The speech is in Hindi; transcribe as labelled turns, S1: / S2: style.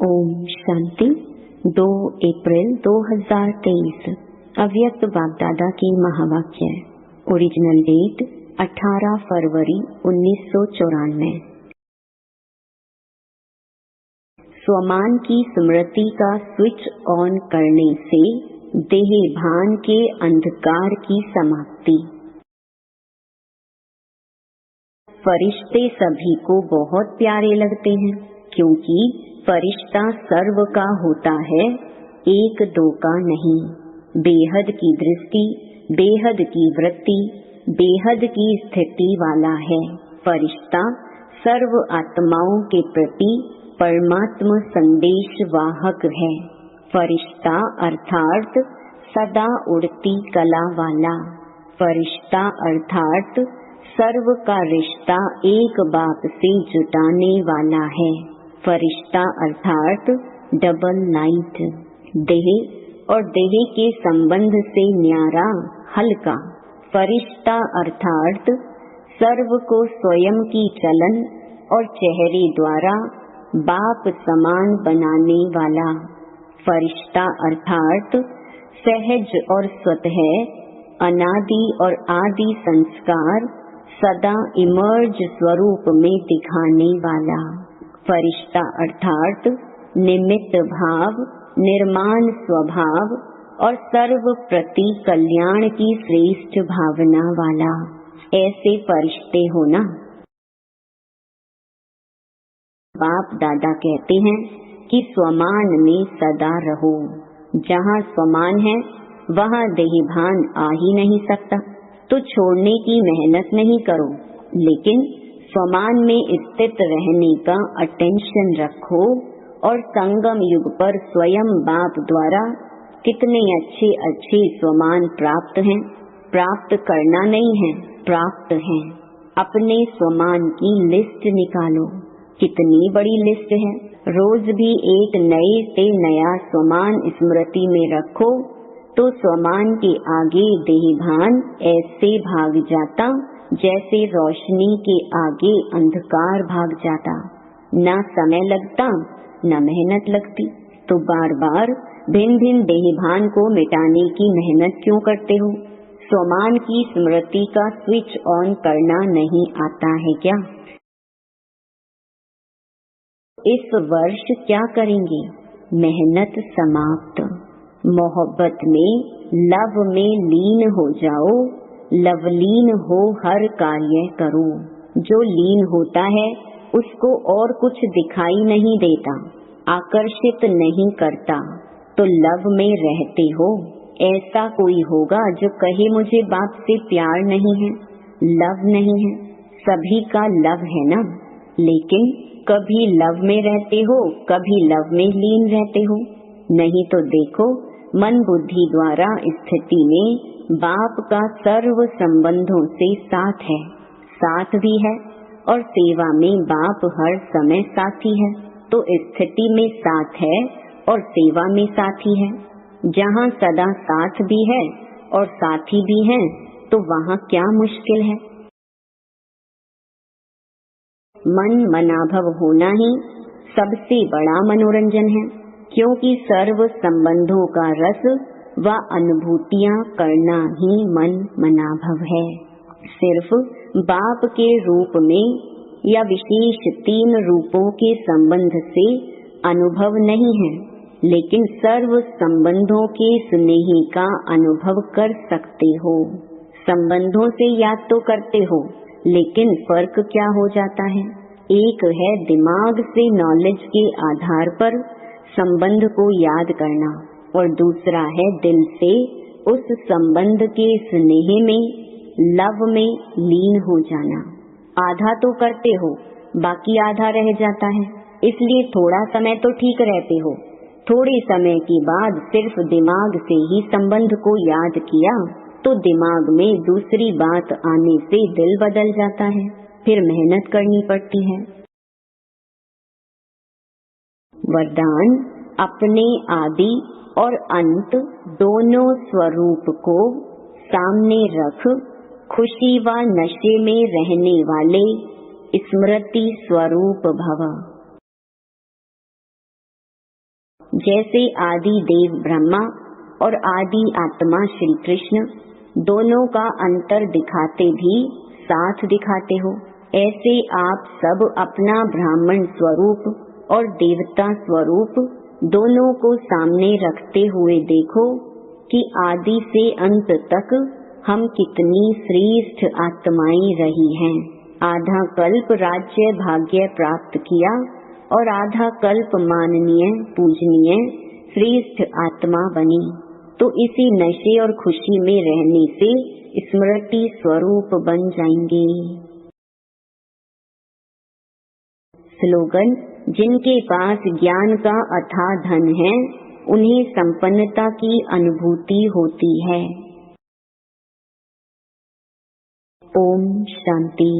S1: ओम शांति। 2 अप्रैल 2023 अव्यक्त बापदादा की महावाक्य। ओरिजिनल डेट 18 फरवरी 1994। स्वमान की स्मृति का स्विच ऑन करने से देह भान के अंधकार की समाप्ति। फरिश्ते सभी को बहुत प्यारे लगते हैं, क्योंकि फरिश्ता सर्व का होता है, एक दो का नहीं। बेहद की दृष्टि, बेहद की वृत्ति, बेहद की स्थिति वाला है। फरिश्ता सर्व आत्माओं के प्रति परमात्मा संदेश वाहक है। फरिश्ता अर्थात सदा उड़ती कला वाला। फरिश्ता अर्थात सर्व का रिश्ता एक बाप से जुटाने वाला है। फरिश्ता अर्थात डबल लाइट, देह और देह के संबंध से न्यारा, हल्का। फरिश्ता अर्थात सर्व को स्वयं की चलन और चेहरे द्वारा बाप समान बनाने वाला। फरिश्ता अर्थात सहज और स्वतः अनादि और आदि संस्कार सदा इमर्ज स्वरूप में दिखाने वाला। फरिश्ता अर्थात निमित्त भाव, निर्माण स्वभाव और सर्व प्रति कल्याण की श्रेष्ठ भावना वाला। ऐसे फरिश्ते हो ना। बाप दादा कहते हैं कि स्वमान में सदा रहो। जहाँ स्वमान है वहाँ देहभान आ ही नहीं सकता, तो छोड़ने की मेहनत नहीं करो, लेकिन स्वमान में स्थित रहने का अटेंशन रखो। और संगम युग पर स्वयं बाप द्वारा कितने अच्छे अच्छे स्वमान प्राप्त हैं। प्राप्त करना नहीं है, प्राप्त हैं। अपने स्वमान की लिस्ट निकालो। कितनी बड़ी लिस्ट है। रोज भी एक नए से नया स्वमान स्मृति में रखो, तो स्वमान के आगे देहभान ऐसे भाग जाता जैसे रोशनी के आगे अंधकार भाग जाता। ना समय लगता, न मेहनत लगती। तो बार बार भिन्न भिन्न देहभान को मिटाने की मेहनत क्यों करते हो? स्वमान की स्मृति का स्विच ऑन करना नहीं आता है क्या? इस वर्ष क्या करेंगे? मेहनत समाप्त। मोहब्बत में, लव में लीन हो जाओ। लवलीन हो हर कार्य करो। जो लीन होता है उसको और कुछ दिखाई नहीं देता, आकर्षित नहीं करता। तो लव में रहते हो। ऐसा कोई होगा जो कहे मुझे बाप से प्यार नहीं है, लव नहीं है? सभी का लव है ना। लेकिन कभी लव में रहते हो, कभी लव में लीन रहते हो। नहीं तो देखो, मन बुद्धि द्वारा स्थिति में बाप का सर्व संबंधों से साथ है, साथ भी है। और सेवा में बाप हर समय साथी है। तो स्थिति में साथ है और सेवा में साथी है। जहाँ सदा साथ भी है और साथी भी है, तो वहाँ क्या मुश्किल है? मन मनाभव होना ही सबसे बड़ा मनोरंजन है, क्योंकि सर्व संबंधों का रस व अनुभूतियाँ करना ही मन मनाभव है। सिर्फ बाप के रूप में या विशेष 3 रूपों के संबंध से अनुभव नहीं है, लेकिन सर्व संबंधों के स्नेह का अनुभव कर सकते हो। संबंधों से याद तो करते हो, लेकिन फर्क क्या हो जाता है? एक है दिमाग से नॉलेज के आधार पर संबंध को याद करना, और दूसरा है दिल से उस संबंध के स्नेह में, लव में लीन हो जाना। आधा तो करते हो, बाकी आधा रह जाता है। इसलिए थोड़ा समय तो ठीक रहते हो, थोड़े समय के बाद सिर्फ दिमाग से ही संबंध को याद किया, तो दिमाग में दूसरी बात आने से दिल बदल जाता है। फिर मेहनत करनी पड़ती है। वरदान: अपने आदि और अंत दोनों स्वरूप को सामने रख खुशी व नशे में रहने वाले स्मृति स्वरूप भव। जैसे आदि देव ब्रह्मा और आदि आत्मा श्री कृष्ण दोनों का अंतर दिखाते भी साथ दिखाते हो, ऐसे आप सब अपना ब्राह्मण स्वरूप और देवता स्वरूप दोनों को सामने रखते हुए देखो कि आदि से अंत तक हम कितनी श्रेष्ठ आत्माएं रही हैं। आधा कल्प राज्य भाग्य प्राप्त किया और आधा कल्प माननीय पूजनीय श्रेष्ठ आत्मा बनी, तो इसी नशे और खुशी में रहने से स्मृति स्वरूप बन जाएंगे। स्लोगन: जिनके पास ज्ञान का अथाह धन है उन्हें संपन्नता की अनुभूति होती है। ओम शांति।